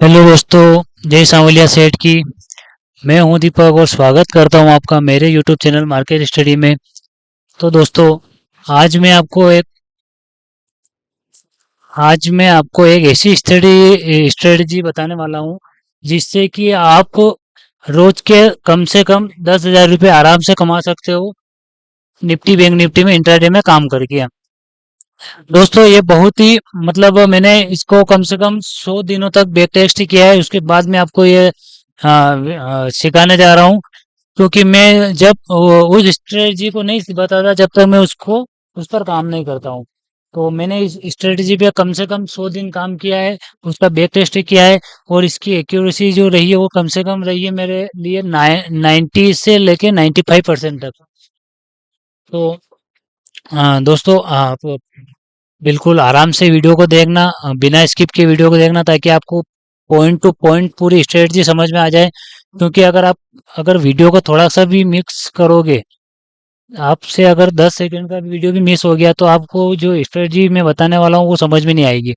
Hello दोस्तों, जय सांवलिया सेठ की। मैं हूं दीपक और स्वागत करता हूं आपका मेरे यूट्यूब चैनल मार्केट स्टडी में। तो दोस्तों, आज मैं आपको एक आज मैं आपको एक ऐसी स्ट्रेटजी बताने वाला हूं जिससे कि आप रोज के कम से कम 10,000 रुपये आराम से कमा सकते हो, निफ्टी बैंक निफ्टी में इंट्राडे में काम करके। दोस्तों, ये बहुत ही मैंने इसको कम से कम 100 दिनों तक बैक टेस्ट किया है। उसके बाद मैं आपको ये सिखाने जा रहा हूँ, क्योंकि मैं जब उस स्ट्रेटजी को नहीं बताता जब तक मैं उसको उस पर काम नहीं करता हूँ। तो मैंने इस स्ट्रेटजी पे कम से कम 100 दिन काम किया है, उसका बैक टेस्ट किया है, और इसकी एक्यूरेसी जो रही है वो कम से कम रही है मेरे लिए 90 से लेके 95% तक। तो दोस्तों, आप बिल्कुल आराम से वीडियो को देखना, बिना स्किप के वीडियो को देखना, ताकि आपको पॉइंट टू पॉइंट पूरी स्ट्रेटजी समझ में आ जाए। क्योंकि अगर वीडियो को थोड़ा सा भी मिक्स करोगे, आपसे अगर 10 सेकंड का वीडियो भी मिस हो गया, तो आपको जो स्ट्रेटजी मैं बताने वाला हूँ वो समझ में नहीं आएगी।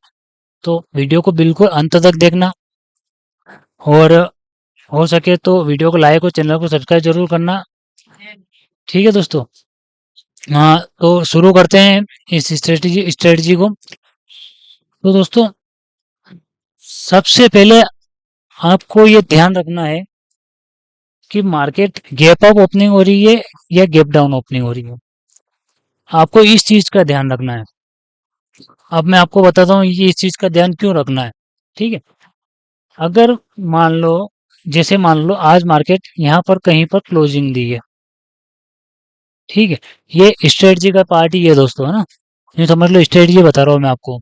तो वीडियो को बिल्कुल अंत तक देखना, और हो सके तो वीडियो को लाइक और चैनल को सब्सक्राइब जरूर करना। ठीक है दोस्तों। हाँ, तो शुरू करते हैं इस स्ट्रेटजी को। तो दोस्तों, सबसे पहले आपको ये ध्यान रखना है कि मार्केट गैप अप ओपनिंग हो रही है या गैप डाउन ओपनिंग हो रही है। आपको इस चीज का ध्यान रखना है। अब मैं आपको बताता हूँ ये इस चीज का ध्यान क्यों रखना है। ठीक है। अगर मान लो मान लो आज मार्केट यहाँ पर कहीं पर क्लोजिंग दी है। ठीक है। ये स्ट्रेटजी का पार्ट ही है दोस्तों, है ना। ये समझ लो, स्ट्रेटजी बता रहा हूँ मैं आपको।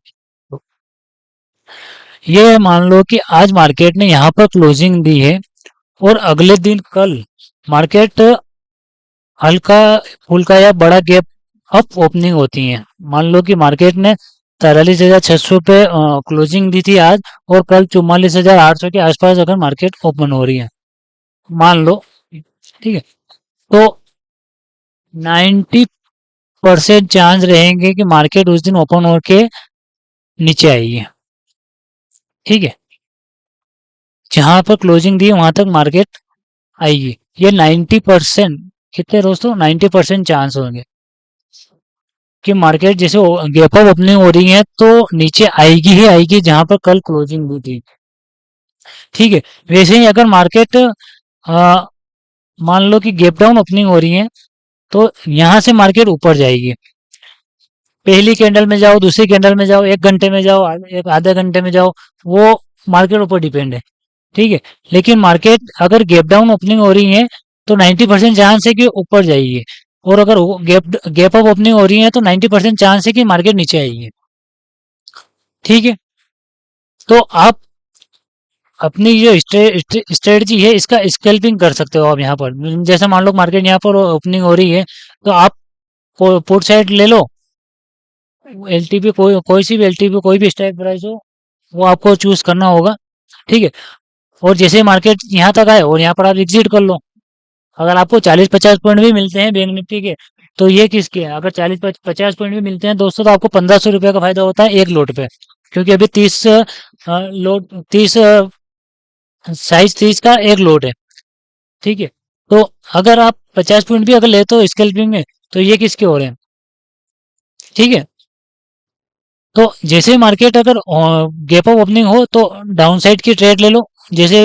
ये मान लो कि आज मार्केट ने यहाँ पर क्लोजिंग दी है, और अगले दिन कल मार्केट हल्का फुल्का या बड़ा गैप अप ओपनिंग होती है। मान लो कि मार्केट ने 43,600 पे क्लोजिंग दी थी आज, और कल 44,800 के आसपास अगर मार्केट ओपन हो रही है, मान लो। ठीक है। तो 90% चांस रहेंगे कि मार्केट उस दिन ओपन होके नीचे आएगी। ठीक है। जहां पर क्लोजिंग दी है वहां तक मार्केट आएगी। ये 90%, कितने दोस्तों, 90% चांस होंगे कि मार्केट जैसे गैप अप ओपनिंग हो रही है तो नीचे आएगी ही आएगी, जहां पर कल क्लोजिंग हुई थी। ठीक है। वैसे ही अगर मार्केट मान लो कि गैप डाउन ओपनिंग हो रही है, तो यहां से मार्केट ऊपर जाएगी। पहली कैंडल में जाओ, दूसरी कैंडल में जाओ, 1 घंटे में जाओ, एक आधे घंटे में जाओ, वो मार्केट ऊपर डिपेंड है। ठीक है। लेकिन मार्केट अगर गैप डाउन ओपनिंग हो रही है तो 90% चांस है कि ऊपर जाएगी, और अगर गैप अप ओपनिंग हो रही है तो 90% चांस है कि मार्केट नीचे आएगी। ठीक है। तो आप अपनी जो स्ट्रेटजी है इसका स्कैल्पिंग कर सकते हो आप यहाँ पर। जैसे मान लो मार्केट यहाँ पर ओपनिंग हो रही है, तो आप पुट साइड ले लो। एलटीपी कोई सी भी एलटीपी, कोई भी स्ट्राइक प्राइस हो, वो आपको चूज करना होगा। ठीक है। और जैसे मार्केट यहाँ तक आए और यहाँ पर आप एग्जिट कर लो। अगर आपको 40-50 पॉइंट भी मिलते हैं बैंक निफ्टी के, तो ये किसके हैं? अगर 40-50 पॉइंट भी मिलते हैं दोस्तों, तो आपको 1,500 रुपये का फायदा होता है एक लोट पे। क्योंकि अभी 30 साइज 30 का एक लोट है। ठीक है। तो अगर आप 50 पॉइंट भी अगर लेते हो स्कैल्पिंग में, तो ये किसके हो रहे हैं? ठीक है। तो जैसे ही मार्केट अगर गैप अप ओपनिंग हो तो डाउन साइड की ट्रेड ले लो। जैसे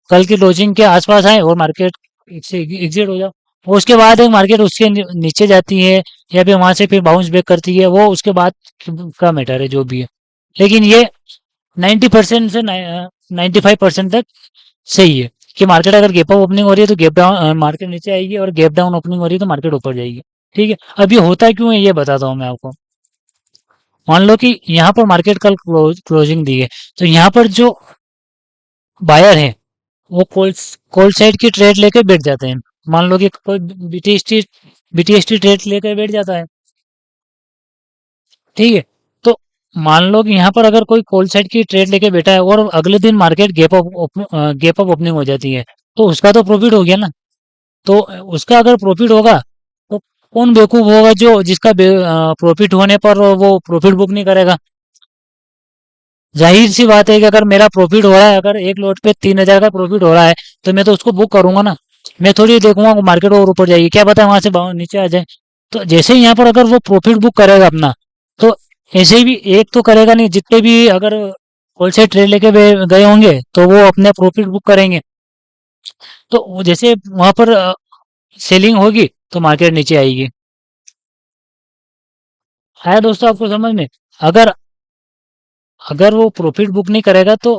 कल की क्लोजिंग के आसपास आए और मार्केट से एग्जिट हो जाओ। और उसके बाद एक मार्केट उसके नीचे जाती है, या फिर वहां से फिर बाउंस बैक करती है, वो उसके बाद का मैटर है जो भी है। लेकिन ये 90% से 95% तक सही है कि मार्केट अगर गैप अप ओपनिंग हो रही है तो गैप डाउन मार्केट नीचे आएगी, और गैप डाउन ओपनिंग हो रही है तो मार्केट ऊपर जाएगी। ठीक है। अब ये होता क्यों है ये बताता हूँ मैं आपको। मान लो कि यहाँ पर मार्केट कल क्लोजिंग दी है, तो यहाँ पर जो बायर है वो कॉल साइड की ट्रेड लेकर बैठ जाते हैं। मान लो कि कोई बीटीएसटी ट्रेड लेकर बैठ जाता है। ठीक है। तो मान लो कि यहाँ पर अगर कोई कॉल साइड की ट्रेड लेके बैठा है और अगले दिन मार्केट गैप अप ओपनिंग हो जाती है, तो उसका तो प्रॉफिट हो गया ना। तो उसका अगर प्रॉफिट होगा, तो कौन बेवकूफ होगा जो जिसका प्रॉफिट होने पर वो प्रॉफिट बुक नहीं करेगा। जाहिर सी बात है कि अगर मेरा प्रॉफिट हो रहा है, अगर एक लॉट पे 3,000 का प्रॉफिट हो रहा है, तो मैं तो उसको बुक करूंगा ना। मैं थोड़ी देखूंगा मार्केट और ऊपर जाएगी, क्या पता वहां से नीचे आ जाए। तो जैसे ही यहाँ पर अगर वो प्रॉफिट बुक करेगा अपना, तो ऐसे ही भी एक तो करेगा नहीं, जितने भी अगर होलसेल ट्रेड लेके गए होंगे तो वो अपने प्रॉफिट बुक करेंगे। तो जैसे वहां पर सेलिंग होगी तो मार्केट नीचे आएगी। है दोस्तों आपको समझ में? अगर अगर वो प्रॉफिट बुक नहीं करेगा तो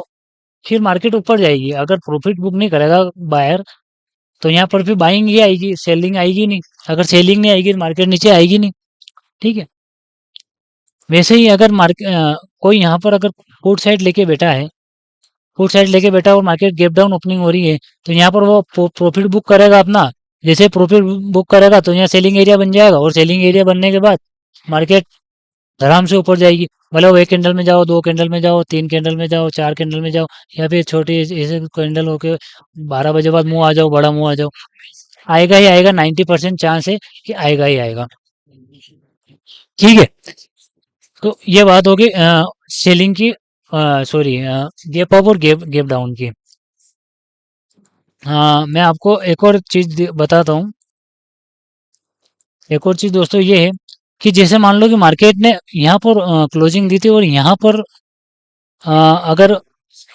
फिर मार्केट ऊपर जाएगी। अगर प्रॉफिट बुक नहीं करेगा बायर, तो यहाँ पर फिर बाइंग ही आएगी, सेलिंग आएगी नहीं। अगर सेलिंग नहीं आएगी तो मार्केट नीचे आएगी नहीं। ठीक है। वैसे ही अगर कोई यहाँ पर अगर पुट साइड लेके बैठा है, पुट साइड लेके बैठा और मार्केट गैप डाउन ओपनिंग हो रही है, तो यहाँ पर वो प्रॉफिट बुक करेगा अपना। जैसे प्रॉफिट बुक करेगा तो यहाँ सेलिंग एरिया बन जाएगा, और सेलिंग एरिया बनने के बाद मार्केट आराम से ऊपर जाएगी। भले वो एक कैंडल में जाओ, दो कैंडल में जाओ, तीन कैंडल में जाओ, चार कैंडल में जाओ, या फिर छोटी ऐसे कैंडल होके 12 बजे बाद मुंह आ जाओ, बड़ा मुंह आ जाओ, आएगा ही आएगा। 90% चांस है कि आएगा ही आएगा। ठीक है। तो ये बात होगी सेलिंग की, सॉरी, गैप अप और गैप गैप डाउन की। हाँ, मैं आपको एक और चीज बताता हूँ। एक और चीज दोस्तों ये है कि जैसे मान लो कि मार्केट ने यहाँ पर क्लोजिंग दी थी, और यहाँ पर अगर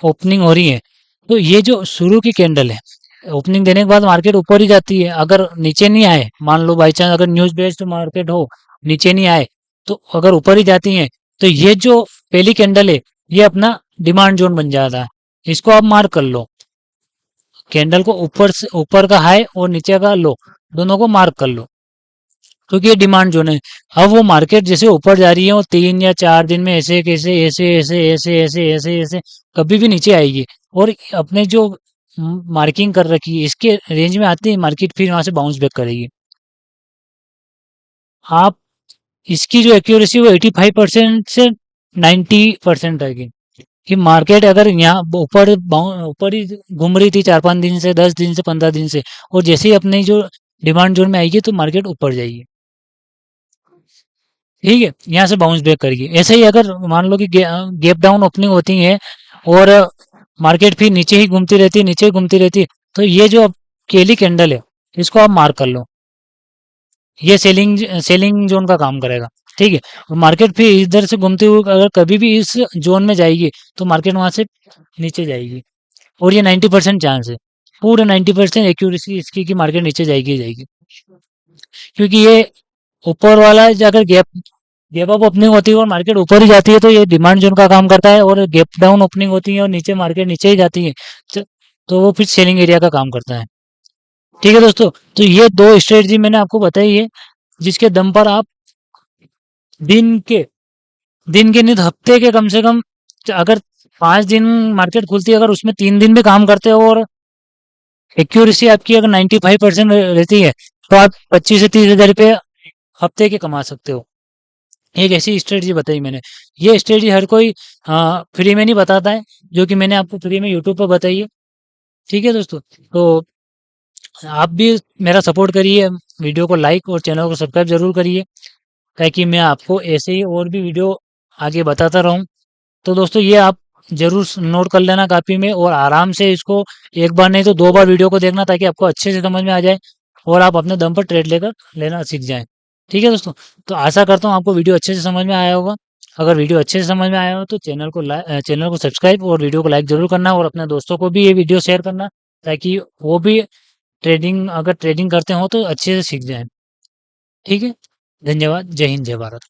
ओपनिंग हो रही है, तो ये जो शुरू की कैंडल है, ओपनिंग देने के बाद मार्केट ऊपर ही जाती है। अगर नीचे नहीं आए, मान लो बाई चांस अगर न्यूज बेस्ड मार्केट हो, नीचे नहीं आए, तो अगर ऊपर ही जाती है, तो ये जो पहली कैंडल है, ये अपना डिमांड जोन बन जाता है। इसको आप मार्क कर लो। कैंडल को ऊपर से ऊपर का हाई और नीचे का लो, दोनों को मार्क कर लो, क्योंकि ये डिमांड जोन है। अब वो मार्केट जैसे ऊपर जा रही है, वो 3 या 4 दिन में ऐसे कैसे ऐसे ऐसे ऐसे ऐसे ऐसे ऐसे कभी भी नीचे आएगी। और अपने जो मार्किंग कर रखी है इसके रेंज में आती है मार्केट, फिर वहां से बाउंस बैक करेगी। आप इसकी जो एक्यूरेसी वो 85% से 90% रहेगी, कि मार्केट अगर यहाँ ऊपर ही घूम रही थी 4-5 दिन से, 10 दिन से, 15 दिन से, और जैसे ही अपने जो डिमांड जोन में आएगी तो मार्केट ऊपर जाएगी। ठीक है, यहाँ से बाउंस बैक करेगी। ऐसे ही अगर मान लो कि गैप डाउन ओपनिंग होती है, और मार्केट फिर नीचे ही घूमती रहती है, नीचे ही घूमती रहती है, तो ये जो केली कैंडल है, इसको आप मार्क कर लो। ये सेलिंग सेलिंग जोन का काम करेगा। ठीक है। और मार्केट फिर इधर से घूमते हुए अगर कभी भी इस जोन में जाएगी, तो मार्केट वहां से नीचे जाएगी। और ये 90% चांस है, पूरे 90% एक्यूरेसी इसकी कि मार्केट नीचे जाएगी ही जाएगी। क्योंकि ये ऊपर वाला अगर गैप गैप अप ओपनिंग होती है और मार्केट ऊपर ही जाती है, तो ये डिमांड जोन का काम करता है। और गैप डाउन ओपनिंग होती है और नीचे मार्केट नीचे ही जाती है, तो वो फिर सेलिंग एरिया का काम करता है। ठीक है दोस्तों, तो ये दो स्ट्रेटजी मैंने आपको बताई है, जिसके दम पर आप दिन के दिन के नहीं तो हफ्ते के कम से कम, अगर 5 दिन मार्केट खुलती है, अगर उसमें 3 दिन भी काम करते हो और एक्यूरेसी आपकी अगर 95% रहती है, तो आप 25 से 30 हज़ार रुपये हफ्ते के कमा सकते हो। एक ऐसी स्ट्रेटजी बताई मैंने। ये स्ट्रेटजी हर कोई फ्री में नहीं बताता है, जो कि मैंने आपको फ्री में यूट्यूब पर बताई है। ठीक है दोस्तों, तो आप भी मेरा सपोर्ट करिए, वीडियो को लाइक और चैनल को सब्सक्राइब जरूर करिए, ताकि मैं आपको ऐसे ही और भी वीडियो आगे बताता रहूं। तो दोस्तों ये आप जरूर नोट कर लेना कापी में, और आराम से इसको एक बार नहीं तो 2 बार वीडियो को देखना, ताकि आपको अच्छे से समझ में आ जाए और आप अपने दम पर ट्रेड लेकर लेना सीख जाएं। ठीक है दोस्तों, तो आशा करता हूँ आपको वीडियो अच्छे से समझ में आया होगा। अगर वीडियो अच्छे से समझ में आया हो तो चैनल को सब्सक्राइब और वीडियो को लाइक जरूर करना, और अपने दोस्तों को भी ये वीडियो शेयर करना, ताकि वो भी ट्रेडिंग अगर ट्रेडिंग करते हो तो अच्छे से सीख जाएं। ठीक है। धन्यवाद। जय हिंद, जय भारत।